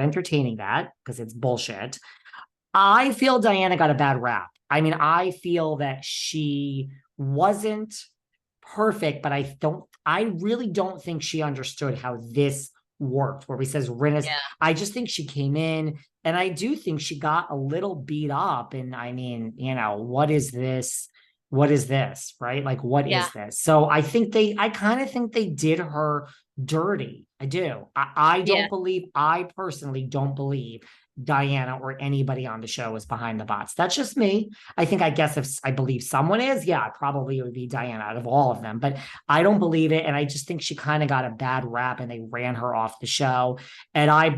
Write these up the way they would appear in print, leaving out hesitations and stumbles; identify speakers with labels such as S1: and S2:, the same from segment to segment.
S1: entertaining that because it's bullshit. I feel Diana got a bad rap. I mean, I feel that she wasn't perfect, but I really don't think she understood how this worked, where he says Rinna's.
S2: Yeah.
S1: I just think she came in and I do think she got a little beat up. And I mean, what is this? What is this? Right? Like, what
S2: Yeah.
S1: is this? So I kind of think they did her dirty. I do.
S2: Yeah.
S1: I personally don't believe Diana or anybody on the show is behind the bots. That's just me. I guess if I believe someone is, yeah, probably it would be Diana out of all of them, but I don't believe it. And I just think she kind of got a bad rap and they ran her off the show. And I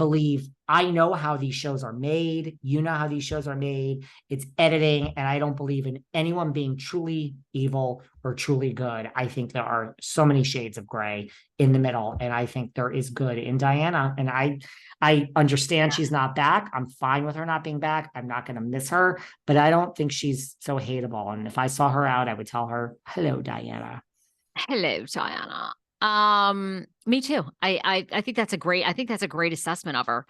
S1: know how these shows are made. You know how these shows are made. It's editing. And I don't believe in anyone being truly evil or truly good. I think there are so many shades of gray in the middle. And I think there is good in Diana. And I understand she's not back. I'm fine with her not being back. I'm not going to miss her, but I don't think she's so hateable. And if I saw her out, I would tell her, hello, Diana.
S2: Hello, Diana. Me too. I think that's a great assessment of her.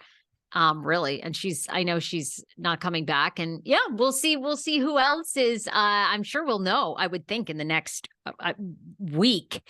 S2: Really. And I know she's not coming back, and yeah, we'll see who else is. I'm sure we'll know, I would think, in the next week,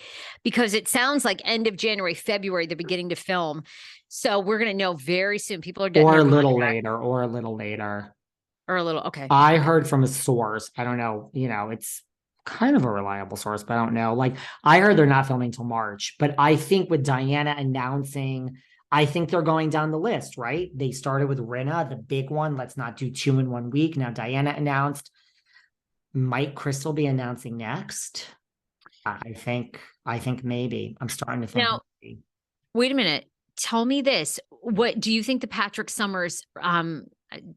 S2: because it sounds like end of January, February, they're beginning to film. So we're going to know very soon. People are getting
S1: or a little later.
S2: Or a little. Okay.
S1: I heard from a source. I don't know, it's kind of a reliable source, but I don't know. Like, I heard they're not filming till March, but I think with Diana announcing, I think they're going down the list, right? They started with Rinna, the big one. Let's not do 2 in 1 week. Now Diana announced. Might Crystal be announcing next? I think maybe. I'm starting to think.
S2: Now,
S1: maybe.
S2: Wait a minute. Tell me this. What do you think the Patrick Summers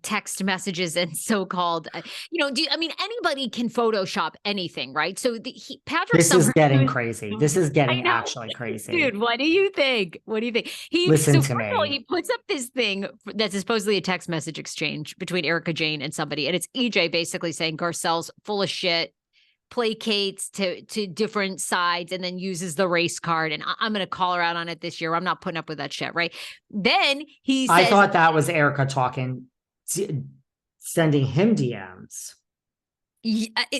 S2: text messages and so-called, anybody can Photoshop anything, right? So Patrick Summers
S1: is getting crazy. This is getting actually crazy.
S2: Dude, what do you think?
S1: Listen to me.
S2: He puts up this thing that's supposedly a text message exchange between Erica Jane and somebody, and it's EJ basically saying Garcelle's full of shit, placates to different sides, and then uses the race card, and I'm going to call her out on it this year. I'm not putting up with that shit, right? Then he says,
S1: I thought that was Erica sending him DMs.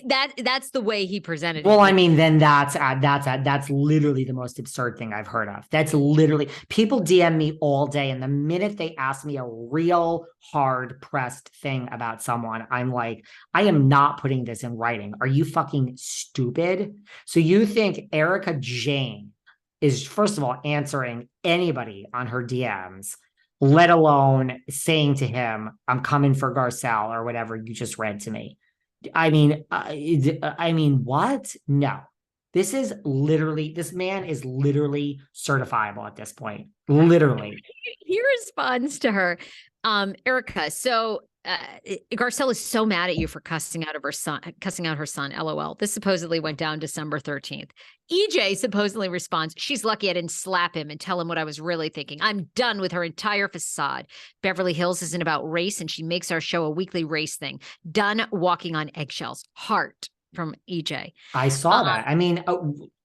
S2: That's the way he presented it.
S1: Well, I mean, then that's literally the most absurd thing I've heard of. That's literally, people DM me all day, and the minute they ask me a real hard pressed thing about someone, I'm like, I am not putting this in writing. Are you fucking stupid? So you think Erica Jane is, first of all, answering anybody on her DMs, let alone saying to him, I'm coming for Garcelle or whatever you just read to me? I mean, what? No, this man is literally certifiable at this point. Literally.
S2: He responds to her, Erica. So Garcelle is so mad at you for cussing out her son. LOL. This supposedly went down December 13th. EJ supposedly responds, she's lucky I didn't slap him and tell him what I was really thinking. I'm done with her entire facade. Beverly Hills isn't about race, and she makes our show a weekly race thing. Done walking on eggshells. Heart from EJ.
S1: I saw that. I mean,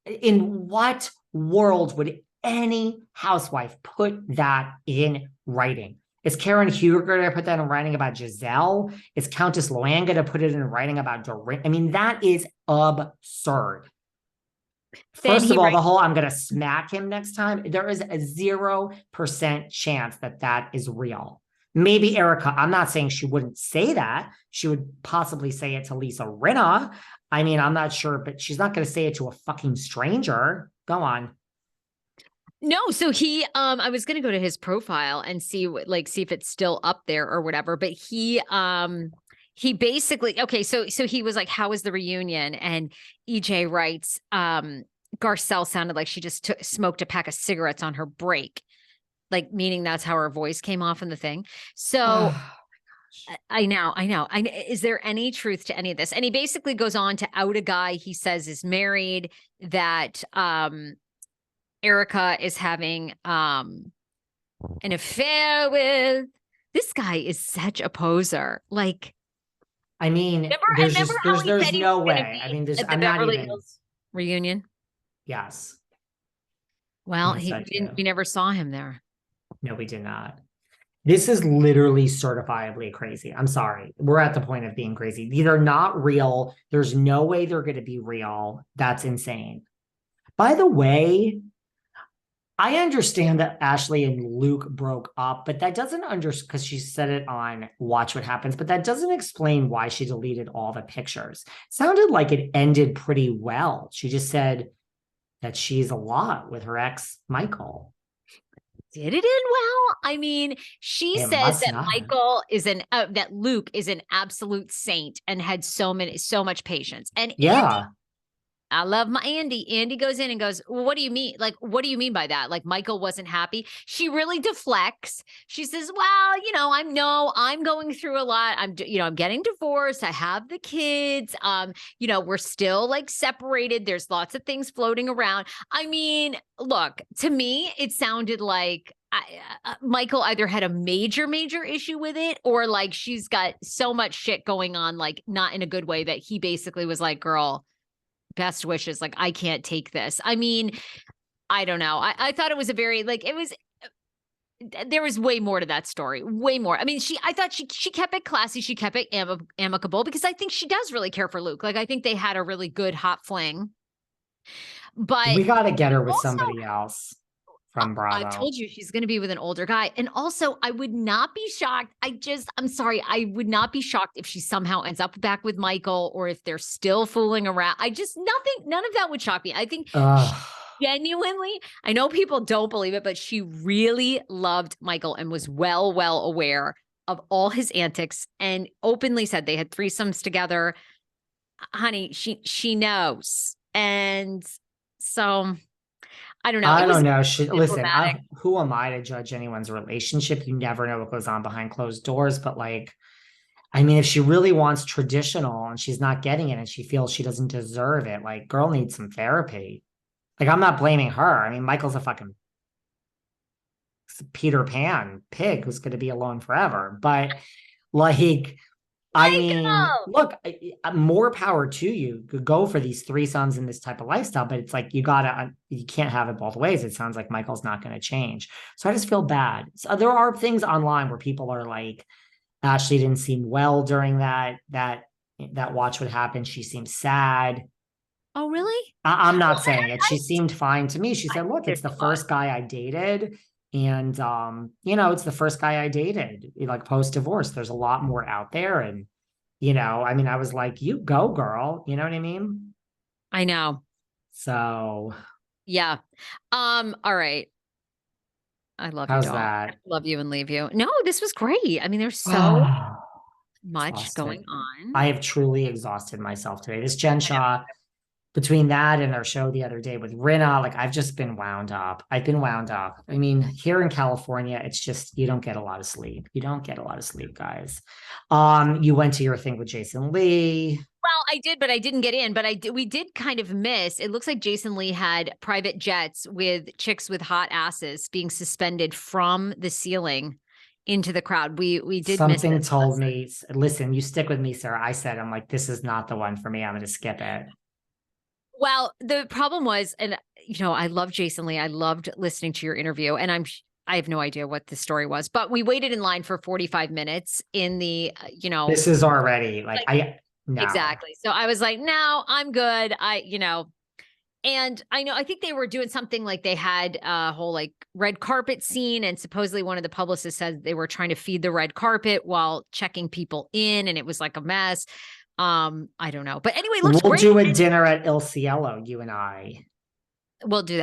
S1: in what world would any housewife put that in writing? Is Karen Huger going to put that in writing about Giselle? Is Countess Luann going to put it in writing about Dorin? I mean, that is absurd. First of all, the whole I'm going to smack him next time. There is a 0% chance that is real. Maybe Erica, I'm not saying she wouldn't say that. She would possibly say it to Lisa Rinna. I mean, I'm not sure, but she's not going to say it to a fucking stranger. Go on.
S2: No, so I was going to go to his profile and see if it's still up there or whatever, but he basically, okay, so he was like, how was the reunion? And EJ writes, Garcelle sounded like she just smoked a pack of cigarettes on her break, like meaning that's how her voice came off in the thing. So I know. Is there any truth to any of this? And he basically goes on to out a guy he says is married, that Erica is having an affair with. This guy is such a poser. Like,
S1: I mean, there's no way. I mean, I'm not even
S2: reunion.
S1: Yes.
S2: Well, we never saw him there.
S1: No, we did not. This is literally certifiably crazy. I'm sorry. We're at the point of being crazy. These are not real. There's no way they're going to be real. That's insane. By the way, I understand that Ashley and Luke broke up, but that doesn't because she said it on Watch What Happens, but that doesn't explain why she deleted all the pictures. It sounded like it ended pretty well. She just said that she's a lot with her ex, Michael.
S2: Did it end well? I mean, she
S1: It
S2: said
S1: must
S2: that
S1: not.
S2: that Luke is an absolute saint and had so much patience. And Andy,
S1: Yeah.
S2: I love my Andy. Andy goes in and goes, well, what do you mean? Like, what do you mean by that? Like, Michael wasn't happy. She really deflects. She says, well, I'm going through a lot. I'm getting divorced. I have the kids. We're still like separated. There's lots of things floating around. I mean, look, to me, it sounded like Michael either had a major issue with it, or like she's got so much shit going on, like not in a good way, that he basically was like, girl, best wishes. Like, I can't take this. I mean, I don't know. I thought it was there was way more to that story, way more. I mean, I thought she kept it classy. She kept it amicable, because I think she does really care for Luke. Like, I think they had a really good hot fling, but
S1: We got to get her with
S2: also,
S1: somebody else from
S2: I've
S1: Bravo.
S2: told you she's going to be with an older guy. And also, I would not be shocked. I'm sorry. I would not be shocked if she somehow ends up back with Michael, or if they're still fooling around. None of that would shock me. I think genuinely, I know people don't believe it, but she really loved Michael and was well aware of all his antics, and openly said they had threesomes together. Honey, she knows. And so I don't know.
S1: I
S2: It was
S1: don't know. Listen,
S2: diplomatic.
S1: who am I to judge anyone's relationship? You never know what goes on behind closed doors. But like, I mean, if she really wants traditional and she's not getting it and she feels she doesn't deserve it, like, girl needs some therapy. Like, I'm not blaming her. I mean, Michael's a fucking Peter Pan pig who's going to be alone forever. But like, I mean,
S2: Michael!
S1: look, more power to you. Go for these threesomes in this type of lifestyle, but it's like you can't have it both ways. It sounds like Michael's not going to change. So I just feel bad. So there are things online where people are like, Ashley didn't seem well during that Watch What Happens. She seemed sad.
S2: Oh, really?
S1: I'm
S2: Well,
S1: not saying it. She seemed fine to me. She
S2: I
S1: said, look,
S2: did
S1: it's the
S2: not.
S1: first guy I dated. And it's the first guy I dated, like post-divorce. There's a lot more out there. And I mean, I was like, you go, girl. You know what I mean?
S2: I know.
S1: So
S2: Yeah. All right. I love you,
S1: how's
S2: doll.
S1: that?
S2: Love you and leave you. No, this was great. I mean, there's so much
S1: Exhausted.
S2: going on.
S1: I have truly exhausted myself today. This Jen
S2: I know.
S1: Shah, between that and our show the other day with Rinna, like I've just been wound up. I've been wound up. I mean, here in California, it's just you don't get a lot of sleep. You don't get a lot of sleep, guys. You went to your thing with Jason Lee.
S2: Well, I did, but I didn't get in. But we did kind of miss. It looks like Jason Lee had private jets with chicks with hot asses being suspended from the ceiling into the crowd. We did miss
S1: Something
S2: this.
S1: told me, listen, you stick with me, Sarah. I said, I'm like, this is not the one for me. I'm going to skip it.
S2: Well, the problem was, and I love Jason Lee. I loved listening to your interview, and I have no idea what the story was, but we waited in line for 45 minutes in the,
S1: This is already like, no.
S2: Exactly. So I was like, no, I'm good. And I think they were doing something like they had a whole like red carpet scene. And supposedly one of the publicists said they were trying to feed the red carpet while checking people in. And it was like a mess. I don't know. But anyway, it looks
S1: We'll
S2: great.
S1: do a dinner at Il Cielo, you and I.
S2: We'll do that.